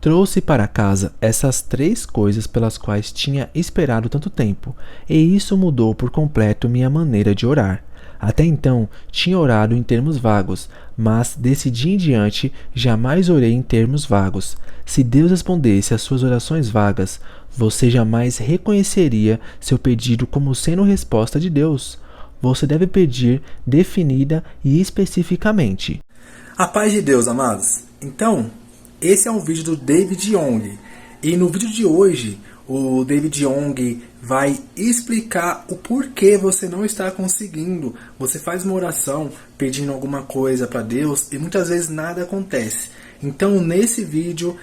Trouxe para casa essas 3 coisas pelas quais tinha esperado tanto tempo, e isso mudou por completo minha maneira de orar. Até então, tinha orado em termos vagos, mas desse dia em diante jamais orei em termos vagos. Se Deus respondesse às suas orações vagas, você jamais reconheceria seu pedido como sendo resposta de Deus. Você deve pedir definida e especificamente. A paz de Deus, amados. Então, esse é um vídeo do David Young. E no vídeo de hoje, o David Young vai explicar o porquê você não está conseguindo. Você faz uma oração pedindo alguma coisa para Deus e muitas vezes nada acontece. Então, nesse vídeo,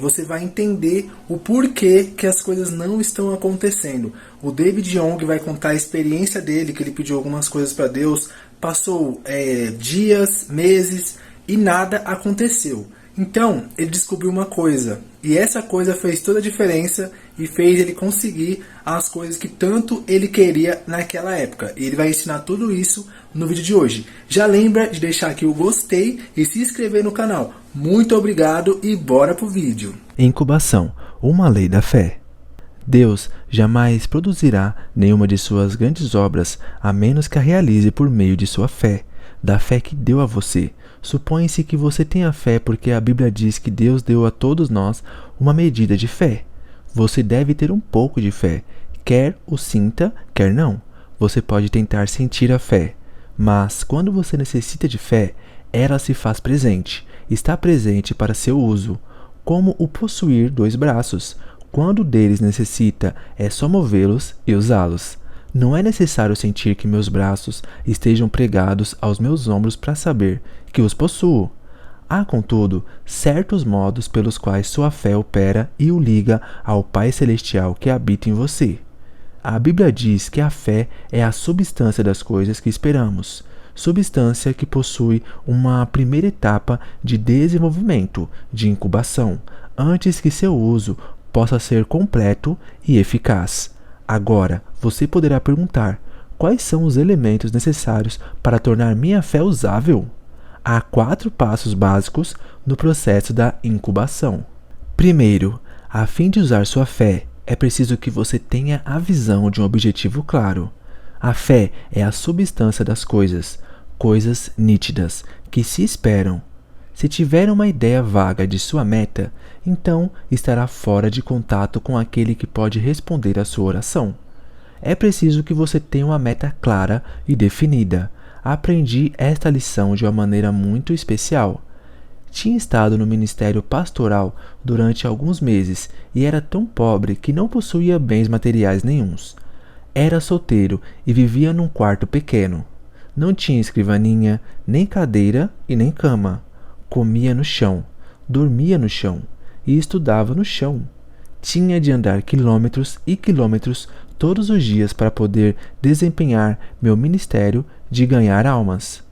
você vai entender o porquê que as coisas não estão acontecendo. O David Young vai contar a experiência dele, que ele pediu algumas coisas para Deus, passou dias, meses e nada aconteceu. Então, ele descobriu uma coisa, e essa coisa fez toda a diferença e fez ele conseguir as coisas que tanto ele queria naquela época. E ele vai ensinar tudo isso no vídeo de hoje. Já lembra de deixar aqui o gostei e se inscrever no canal. Muito obrigado e bora pro vídeo. Incubação, uma lei da fé. Deus jamais produzirá nenhuma de suas grandes obras a menos que a realize por meio de sua fé, da fé que deu a você. Supõe-se que você tenha fé porque a Bíblia diz que Deus deu a todos nós uma medida de fé. Você deve ter um pouco de fé, quer o sinta, quer não. Você pode tentar sentir a fé, mas quando você necessita de fé, ela se faz presente, está presente para seu uso, como o possuir 2 braços. Quando deles necessita, é só movê-los e usá-los. Não é necessário sentir que meus braços estejam pregados aos meus ombros para saber que os possuo. Há, contudo, certos modos pelos quais sua fé opera e o liga ao Pai Celestial que habita em você. A Bíblia diz que a fé é a substância das coisas que esperamos, substância que possui uma primeira etapa de desenvolvimento, de incubação, antes que seu uso possa ser completo e eficaz. Agora, você poderá perguntar, quais são os elementos necessários para tornar minha fé usável? Há 4 passos básicos no processo da incubação. Primeiro, a fim de usar sua fé, é preciso que você tenha a visão de um objetivo claro. A fé é a substância das coisas, coisas nítidas, que se esperam. Se tiver uma ideia vaga de sua meta, então estará fora de contato com aquele que pode responder à sua oração. É preciso que você tenha uma meta clara e definida. Aprendi esta lição de uma maneira muito especial. Tinha estado no ministério pastoral durante alguns meses e era tão pobre que não possuía bens materiais nenhuns. Era solteiro e vivia num quarto pequeno. Não tinha escrivaninha, nem cadeira e nem cama. Comia no chão, dormia no chão e estudava no chão. Tinha de andar quilômetros e quilômetros todos os dias para poder desempenhar meu ministério de ganhar almas.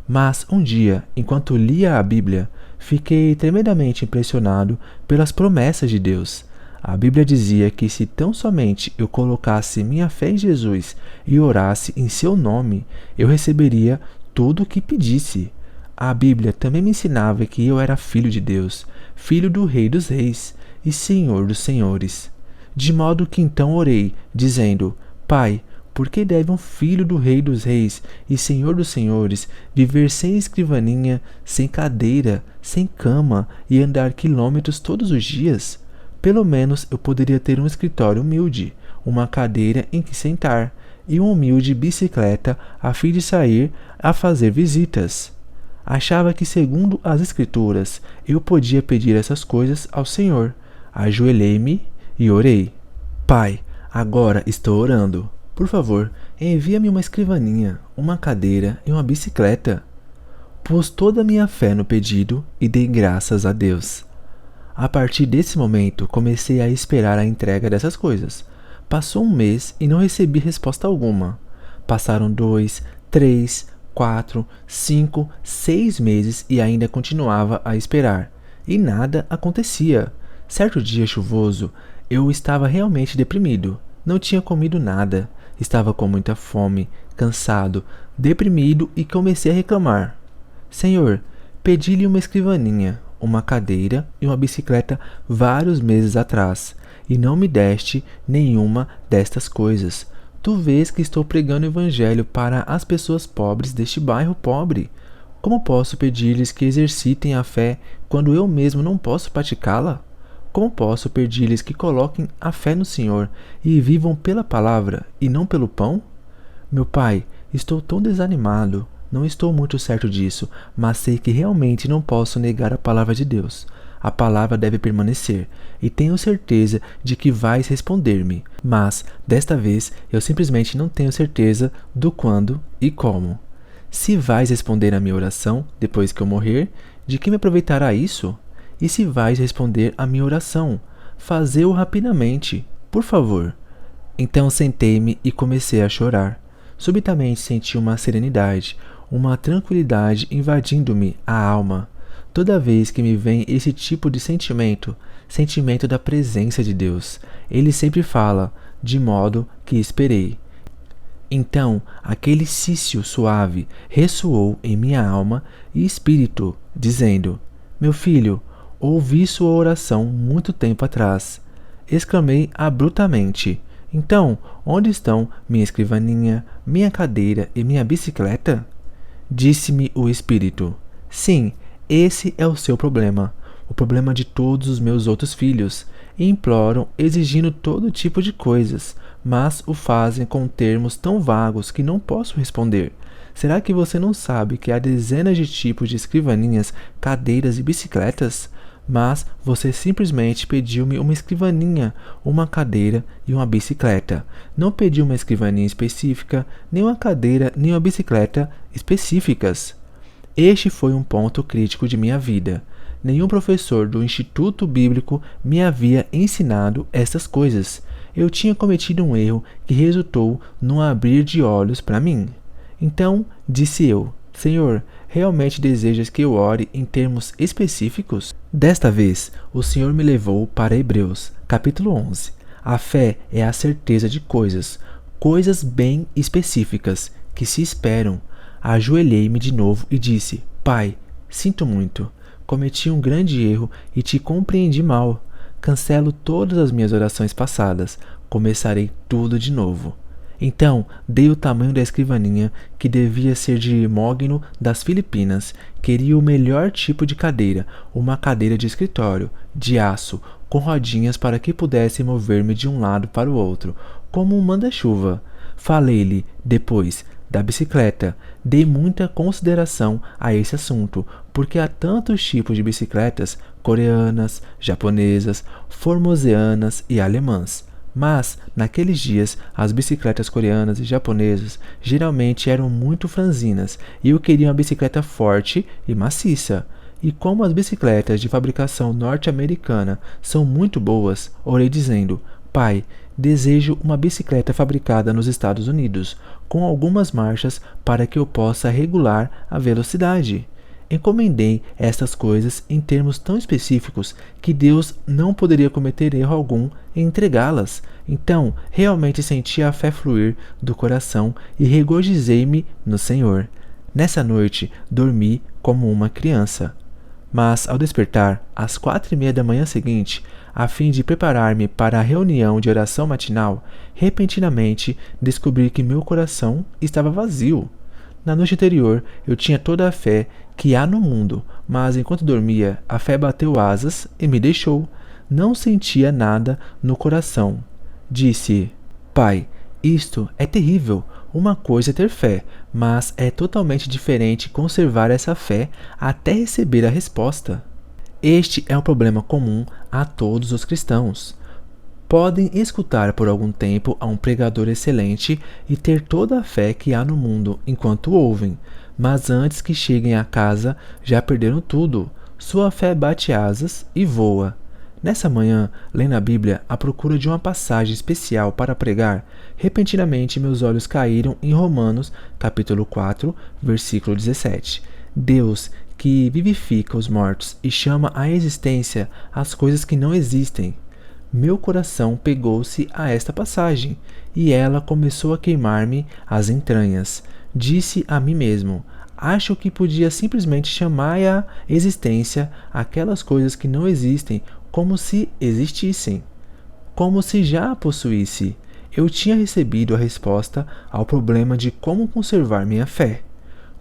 Mas um dia, enquanto lia a Bíblia, fiquei tremendamente impressionado pelas promessas de Deus. A Bíblia dizia que se tão somente eu colocasse minha fé em Jesus e orasse em seu nome, eu receberia tudo o que pedisse. A Bíblia também me ensinava que eu era filho de Deus, filho do Rei dos Reis e Senhor dos Senhores. De modo que então orei, dizendo, Pai, por que deve um filho do Rei dos Reis e Senhor dos Senhores viver sem escrivaninha, sem cadeira, sem cama e andar quilômetros todos os dias? Pelo menos eu poderia ter um escritório humilde, uma cadeira em que sentar e uma humilde bicicleta a fim de sair a fazer visitas. Achava que, segundo as Escrituras, eu podia pedir essas coisas ao Senhor. Ajoelhei-me e orei. Pai, agora estou orando. Por favor, envia-me uma escrivaninha, uma cadeira e uma bicicleta. Pus toda a minha fé no pedido e dei graças a Deus. A partir desse momento, comecei a esperar a entrega dessas coisas. Passou um mês e não recebi resposta alguma. Passaram 2, 3, 4, 5, 6 meses e ainda continuava a esperar. E nada acontecia. Certo dia chuvoso, eu estava realmente deprimido. Não tinha comido nada. Estava com muita fome, cansado, deprimido e comecei a reclamar. Senhor, pedi-lhe uma escrivaninha, uma cadeira e uma bicicleta vários meses atrás, e não me deste nenhuma destas coisas. Tu vês que estou pregando o evangelho para as pessoas pobres deste bairro pobre. Como posso pedir-lhes que exercitem a fé quando eu mesmo não posso praticá-la? Como posso pedir-lhes que coloquem a fé no Senhor e vivam pela palavra e não pelo pão? Meu pai, estou tão desanimado. Não estou muito certo disso, mas sei que realmente não posso negar a palavra de Deus. A palavra deve permanecer, e tenho certeza de que vais responder-me. Mas, desta vez, eu simplesmente não tenho certeza do quando e como. Se vais responder à minha oração depois que eu morrer, de que me aproveitará isso? E se vais responder à minha oração, fazei-o rapidamente, por favor. Então sentei-me e comecei a chorar. Subitamente senti uma serenidade, uma tranquilidade invadindo-me a alma. Toda vez que me vem esse tipo de sentimento, sentimento da presença de Deus, ele sempre fala, de modo que esperei. Então, aquele cício suave ressoou em minha alma e espírito, dizendo: Meu filho, ouvi sua oração muito tempo atrás. Exclamei abruptamente: Então, onde estão minha escrivaninha, minha cadeira e minha bicicleta? Disse-me o Espírito: Sim, esse é o seu problema, o problema de todos os meus outros filhos. E imploram, exigindo todo tipo de coisas, mas o fazem com termos tão vagos que não posso responder. Será que você não sabe que há dezenas de tipos de escrivaninhas, cadeiras e bicicletas? Mas você simplesmente pediu-me uma escrivaninha, uma cadeira e uma bicicleta. Não pediu uma escrivaninha específica, nem uma cadeira, nem uma bicicleta específicas. Este foi um ponto crítico de minha vida. Nenhum professor do Instituto Bíblico me havia ensinado estas coisas. Eu tinha cometido um erro que resultou num abrir de olhos para mim. Então, disse eu: Senhor, realmente desejas que eu ore em termos específicos? Desta vez, o Senhor me levou para Hebreus, capítulo 11. A fé é a certeza de coisas bem específicas, que se esperam. Ajoelhei-me de novo e disse: Pai, sinto muito. Cometi um grande erro e te compreendi mal. Cancelo todas as minhas orações passadas. Começarei tudo de novo. Então, dei o tamanho da escrivaninha, que devia ser de mogno das Filipinas. Queria o melhor tipo de cadeira, uma cadeira de escritório, de aço, com rodinhas para que pudesse mover-me de um lado para o outro, como um manda-chuva. Falei-lhe, depois, da bicicleta. Dei muita consideração a esse assunto, porque há tantos tipos de bicicletas, coreanas, japonesas, formoseanas e alemãs. Mas, naqueles dias, as bicicletas coreanas e japonesas geralmente eram muito franzinas e eu queria uma bicicleta forte e maciça. E como as bicicletas de fabricação norte-americana são muito boas, orei dizendo: Pai, desejo uma bicicleta fabricada nos Estados Unidos, com algumas marchas para que eu possa regular a velocidade. Encomendei estas coisas em termos tão específicos que Deus não poderia cometer erro algum em entregá-las. Então, realmente senti a fé fluir do coração e regozijei-me no Senhor. Nessa noite, dormi como uma criança. Mas, ao despertar, às 4:30 da manhã seguinte, a fim de preparar-me para a reunião de oração matinal, repentinamente descobri que meu coração estava vazio. Na noite anterior, eu tinha toda a fé que há no mundo, mas enquanto dormia, a fé bateu asas e me deixou. Não sentia nada no coração. Disse: Pai, isto é terrível. Uma coisa é ter fé, mas é totalmente diferente conservar essa fé até receber a resposta. Este é um problema comum a todos os cristãos. Podem escutar por algum tempo a um pregador excelente e ter toda a fé que há no mundo enquanto ouvem, mas antes que cheguem a casa já perderam tudo. Sua fé bate asas e voa. Nessa manhã, lendo a Bíblia à procura de uma passagem especial para pregar, repentinamente meus olhos caíram em Romanos, capítulo 4, versículo 17. Deus, que vivifica os mortos e chama à existência as coisas que não existem. Meu coração pegou-se a esta passagem, e ela começou a queimar-me as entranhas. Disse a mim mesmo: Acho que podia simplesmente chamar à existência aquelas coisas que não existem como se existissem, como se já a possuísse. Eu tinha recebido a resposta ao problema de como conservar minha fé.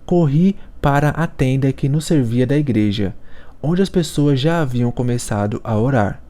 Corri para a tenda que nos servia da igreja, onde as pessoas já haviam começado a orar.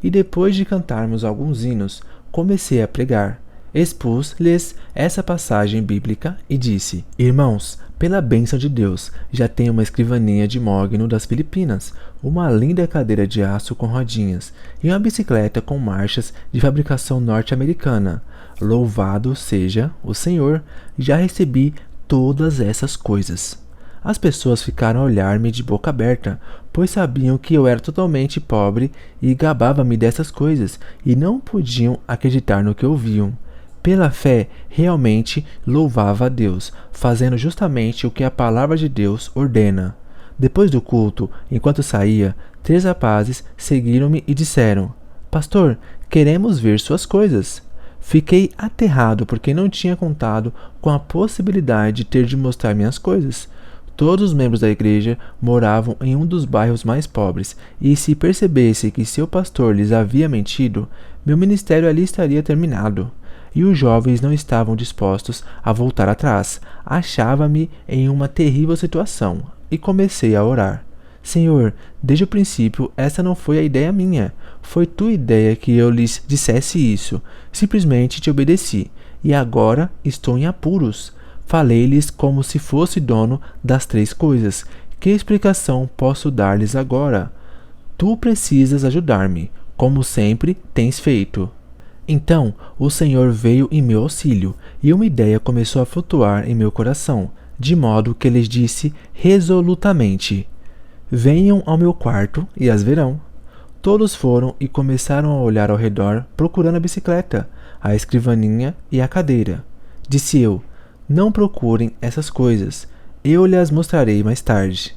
E depois de cantarmos alguns hinos, comecei a pregar. Expus-lhes essa passagem bíblica e disse: Irmãos, pela bênção de Deus, já tenho uma escrivaninha de mogno das Filipinas, uma linda cadeira de aço com rodinhas e uma bicicleta com marchas de fabricação norte-americana. Louvado seja o Senhor, já recebi todas essas coisas. As pessoas ficaram a olhar-me de boca aberta, pois sabiam que eu era totalmente pobre e gabava-me dessas coisas, e não podiam acreditar no que ouviam. Pela fé, realmente louvava a Deus, fazendo justamente o que a palavra de Deus ordena. Depois do culto, enquanto saía, 3 rapazes seguiram-me e disseram: Pastor, queremos ver suas coisas. Fiquei aterrado porque não tinha contado com a possibilidade de ter de mostrar minhas coisas. Todos os membros da igreja moravam em um dos bairros mais pobres, e se percebesse que seu pastor lhes havia mentido, meu ministério ali estaria terminado. E os jovens não estavam dispostos a voltar atrás. Achava-me em uma terrível situação, e comecei a orar. Senhor, desde o princípio essa não foi a ideia minha. Foi tua ideia que eu lhes dissesse isso. Simplesmente te obedeci, e agora estou em apuros. Falei-lhes como se fosse dono das 3 coisas. Que explicação posso dar-lhes agora? Tu precisas ajudar-me, como sempre tens feito. Então o Senhor veio em meu auxílio, e uma ideia começou a flutuar em meu coração, de modo que lhes disse resolutamente: Venham ao meu quarto e as verão. Todos foram e começaram a olhar ao redor, procurando a bicicleta, a escrivaninha e a cadeira. Disse eu: Não procurem essas coisas, eu lhes mostrarei mais tarde.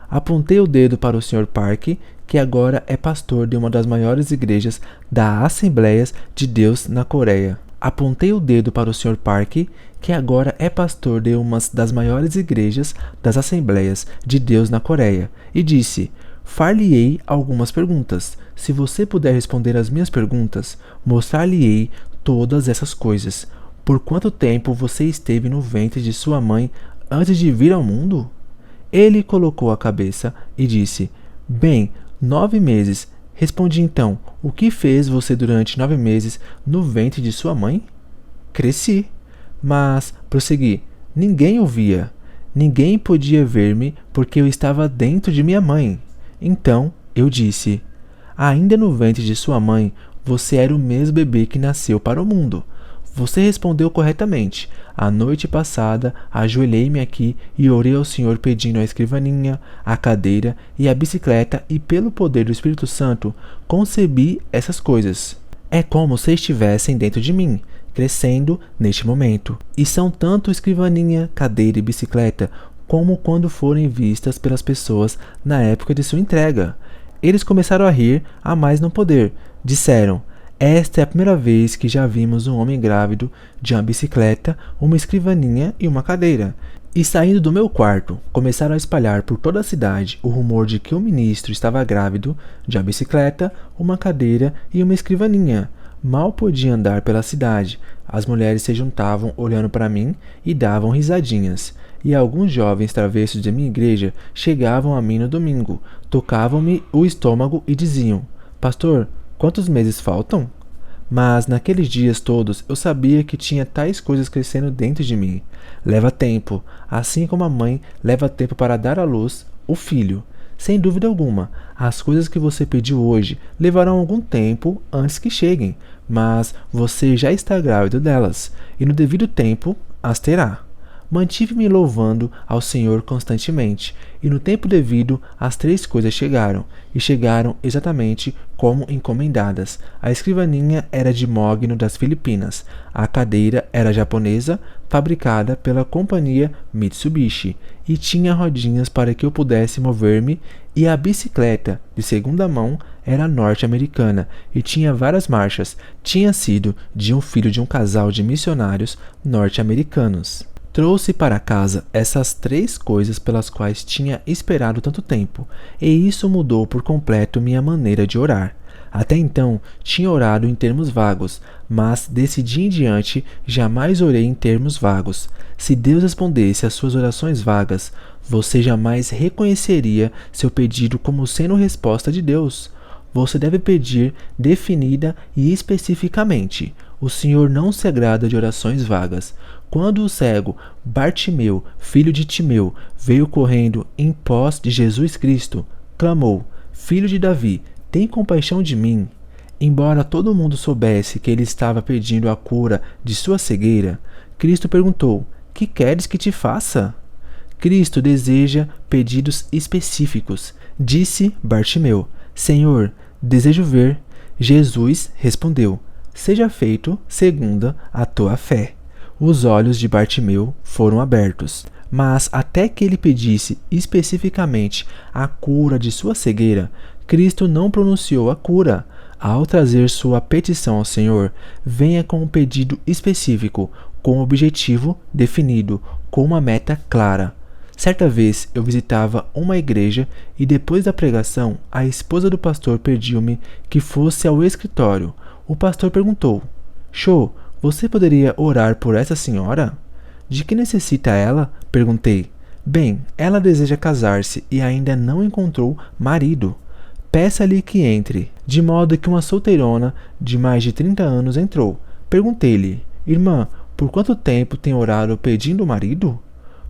Apontei o dedo para o Sr. Park, que agora é pastor de uma das maiores igrejas da Assembleias de Deus na Coreia. Apontei o dedo para o Sr. Park, que agora é pastor de uma das maiores igrejas das Assembleias de Deus na Coreia, e disse: Far-lhe-ei algumas perguntas. Se você puder responder as minhas perguntas, mostrar-lhe-ei todas essas coisas. Por quanto tempo você esteve no ventre de sua mãe antes de vir ao mundo? Ele colocou a cabeça e disse: Bem, 9 meses. Respondi então: O que fez você durante 9 meses no ventre de sua mãe? Cresci. Mas, prossegui, ninguém o via. Ninguém podia ver-me porque eu estava dentro de minha mãe. Então eu disse: Ainda no ventre de sua mãe, você era o mesmo bebê que nasceu para o mundo. Você respondeu corretamente. A noite passada, ajoelhei-me aqui e orei ao Senhor pedindo a escrivaninha, a cadeira e a bicicleta, e pelo poder do Espírito Santo, concebi essas coisas. É como se estivessem dentro de mim, crescendo neste momento. E são tanto escrivaninha, cadeira e bicicleta, como quando forem vistas pelas pessoas na época de sua entrega. Eles começaram a rir a mais não poder. Disseram: Esta é a primeira vez que já vimos um homem grávido de uma bicicleta, uma escrivaninha e uma cadeira. E saindo do meu quarto, começaram a espalhar por toda a cidade o rumor de que o ministro estava grávido de uma bicicleta, uma cadeira e uma escrivaninha. Mal podia andar pela cidade. As mulheres se juntavam olhando para mim e davam risadinhas. E alguns jovens travessos de minha igreja chegavam a mim no domingo, tocavam-me o estômago e diziam: Pastor, quantos meses faltam? Mas naqueles dias todos eu sabia que tinha tais coisas crescendo dentro de mim. Leva tempo, assim como a mãe leva tempo para dar à luz o filho. Sem dúvida alguma, as coisas que você pediu hoje levarão algum tempo antes que cheguem, mas você já está grávido delas, e no devido tempo as terá. Mantive-me louvando ao Senhor constantemente, e no tempo devido as 3 coisas chegaram, e chegaram exatamente como encomendadas. A escrivaninha era de mogno das Filipinas, a cadeira era japonesa, fabricada pela companhia Mitsubishi, e tinha rodinhas para que eu pudesse mover-me, e a bicicleta, de segunda mão, era norte-americana, e tinha várias marchas. Tinha sido de um filho de um casal de missionários norte-americanos. Trouxe para casa essas 3 coisas pelas quais tinha esperado tanto tempo, e isso mudou por completo minha maneira de orar. Até então, tinha orado em termos vagos, mas desse dia em diante jamais orei em termos vagos. Se Deus respondesse às suas orações vagas, você jamais reconheceria seu pedido como sendo resposta de Deus. Você deve pedir definida e especificamente. O Senhor não se agrada de orações vagas. Quando o cego Bartimeu, filho de Timeu, veio correndo em pós de Jesus Cristo, clamou: Filho de Davi, tem compaixão de mim. Embora todo mundo soubesse que ele estava pedindo a cura de sua cegueira, Cristo perguntou: Que queres que te faça? Cristo deseja pedidos específicos. Disse Bartimeu: Senhor, desejo ver. Jesus respondeu: Seja feito segundo a tua fé. Os olhos de Bartimeu foram abertos, mas até que ele pedisse especificamente a cura de sua cegueira, Cristo não pronunciou a cura. Ao trazer sua petição ao Senhor, venha com um pedido específico, com um objetivo definido, com uma meta clara. Certa vez eu visitava uma igreja e depois da pregação, a esposa do pastor pediu-me que fosse ao escritório. O pastor perguntou: Show, você poderia orar por essa senhora? De que necessita ela? Perguntei. Bem, ela deseja casar-se e ainda não encontrou marido. Peça-lhe que entre. De modo que uma solteirona de mais de 30 anos entrou. Perguntei-lhe: Irmã, por quanto tempo tem orado pedindo marido?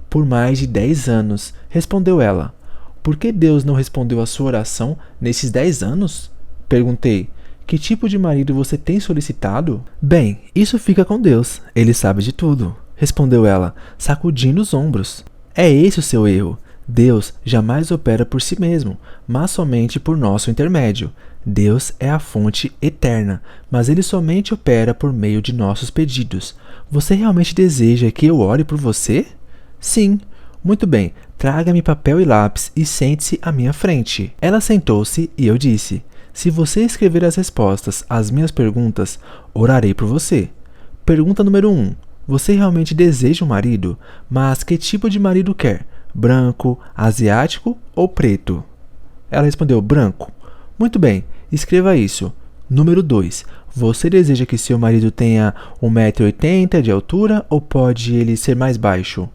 Por mais de 10 anos, respondeu ela. Por que Deus não respondeu a sua oração nesses 10 anos? Perguntei. Que tipo de marido você tem solicitado? Bem, isso fica com Deus. Ele sabe de tudo, respondeu ela, sacudindo os ombros. É esse o seu erro. Deus jamais opera por si mesmo, mas somente por nosso intermédio. Deus é a fonte eterna, mas ele somente opera por meio de nossos pedidos. Você realmente deseja que eu ore por você? Sim. Muito bem, traga-me papel e lápis e sente-se à minha frente. Ela sentou-se e eu disse: Se você escrever as respostas às minhas perguntas, orarei por você. Pergunta número 1. Você realmente deseja um marido? Mas que tipo de marido quer? Branco, asiático ou preto? Ela respondeu: branco. Muito bem, escreva isso. Número 2. Você deseja que seu marido tenha 1,80 m de altura ou pode ele ser mais baixo?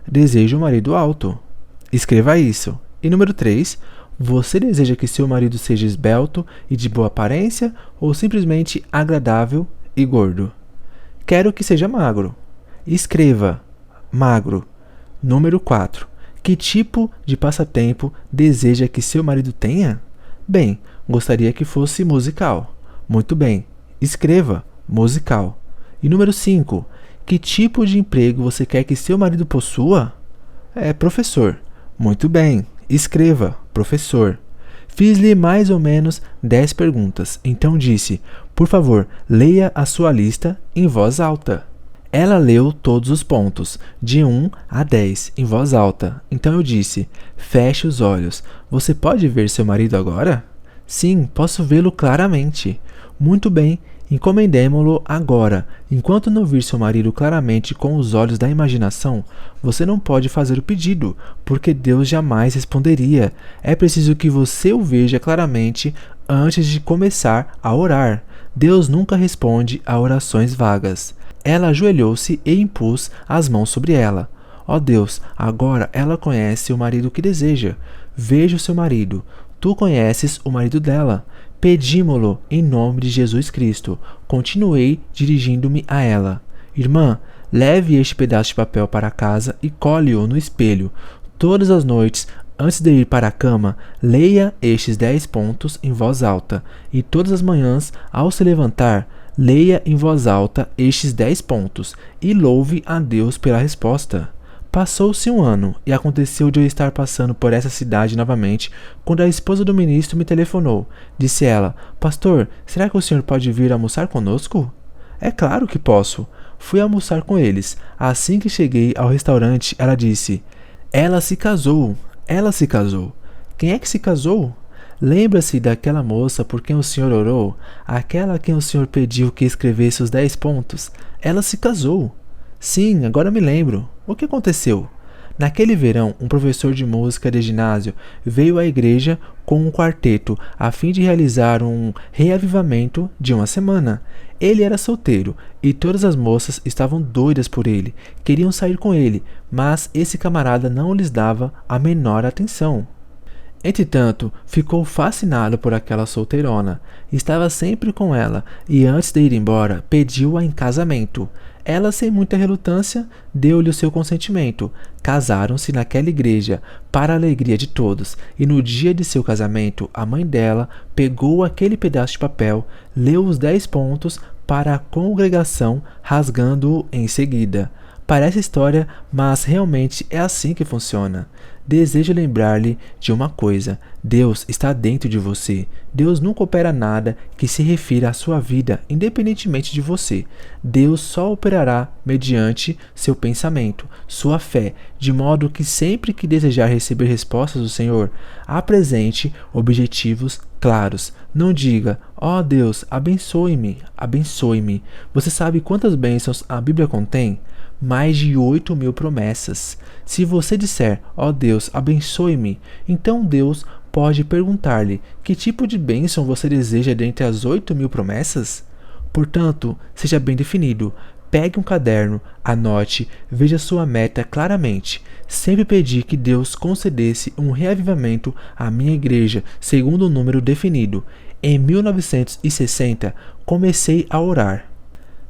Desejo um marido alto. Escreva isso. E número 3. Você deseja que seu marido seja esbelto e de boa aparência ou simplesmente agradável e gordo? Quero que seja magro. Escreva: magro. Número 4. Que tipo de passatempo deseja que seu marido tenha? Bem, gostaria que fosse musical. Muito bem. Escreva: musical. E número 5. Que tipo de emprego você quer que seu marido possua? Professor. Muito bem. Escreva: professor. Fiz-lhe mais ou menos 10 perguntas. Então disse: Por favor, leia a sua lista em voz alta. Ela leu todos os pontos, de 1 a 10, em voz alta. Então eu disse: Feche os olhos. Você pode ver seu marido agora? Sim, posso vê-lo claramente. Muito bem. Encomendemo-lo agora. Enquanto não vir seu marido claramente com os olhos da imaginação, você não pode fazer o pedido, porque Deus jamais responderia. É preciso que você o veja claramente antes de começar a orar. Deus nunca responde a orações vagas. Ela ajoelhou-se e impôs as mãos sobre ela. Ó Deus, agora ela conhece o marido que deseja. Veja o seu marido. Tu conheces o marido dela. Pedimo-lo em nome de Jesus Cristo. Continuei dirigindo-me a ela. Irmã, leve este pedaço de papel para casa e cole-o no espelho. Todas as noites, antes de ir para a cama, leia estes 10 pontos em voz alta. E todas as manhãs, ao se levantar, leia em voz alta estes 10 pontos e louve a Deus pela resposta. Passou-se um ano, e aconteceu de eu estar passando por essa cidade novamente, quando a esposa do ministro me telefonou. Disse ela: Pastor, será que o senhor pode vir almoçar conosco? É claro que posso. Fui almoçar com eles. Assim que cheguei ao restaurante, ela disse: Ela se casou. Ela se casou. Quem é que se casou? Lembra-se daquela moça por quem o senhor orou? Aquela a quem o senhor pediu que escrevesse os 10 pontos? Ela se casou. Sim, agora me lembro. O que aconteceu? Naquele verão, um professor de música de ginásio veio à igreja com um quarteto a fim de realizar um reavivamento de uma semana. Ele era solteiro e todas as moças estavam doidas por ele, queriam sair com ele, mas esse camarada não lhes dava a menor atenção. Entretanto, ficou fascinado por aquela solteirona. Estava sempre com ela e antes de ir embora, pediu-a em casamento. Ela, sem muita relutância, deu-lhe o seu consentimento. Casaram-se naquela igreja, para a alegria de todos, e no dia de seu casamento, a mãe dela pegou aquele pedaço de papel, leu os 10 pontos para a congregação, rasgando-o em seguida. Parece história, mas realmente é assim que funciona. Desejo lembrar-lhe de uma coisa: Deus está dentro de você. Deus nunca opera nada que se refira à sua vida, independentemente de você. Deus só operará mediante seu pensamento, sua fé, de modo que sempre que desejar receber respostas do Senhor, apresente objetivos claros. Não diga: ó Deus, abençoe-me, abençoe-me. Você sabe quantas bênçãos a Bíblia contém? Mais de 8.000 promessas. Se você disser, ó Deus, abençoe-me, então Deus pode perguntar-lhe: que tipo de bênção você deseja dentre as 8.000 promessas? Portanto, seja bem definido. Pegue um caderno, anote, veja sua meta claramente. Sempre pedi que Deus concedesse um reavivamento à minha igreja segundo o número definido. Em 1960, comecei a orar: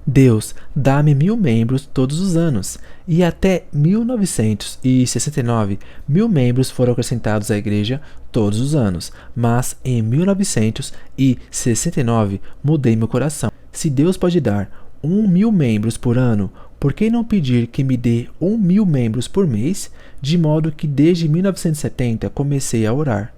Deus, dá-me 1.000 membros todos os anos. E até 1969, 1.000 membros foram acrescentados à igreja todos os anos. Mas em 1969, mudei meu coração. Se Deus pode dar 1.000 membros por ano, por que não pedir que me dê 1.000 membros por mês? De modo que desde 1970 comecei a orar.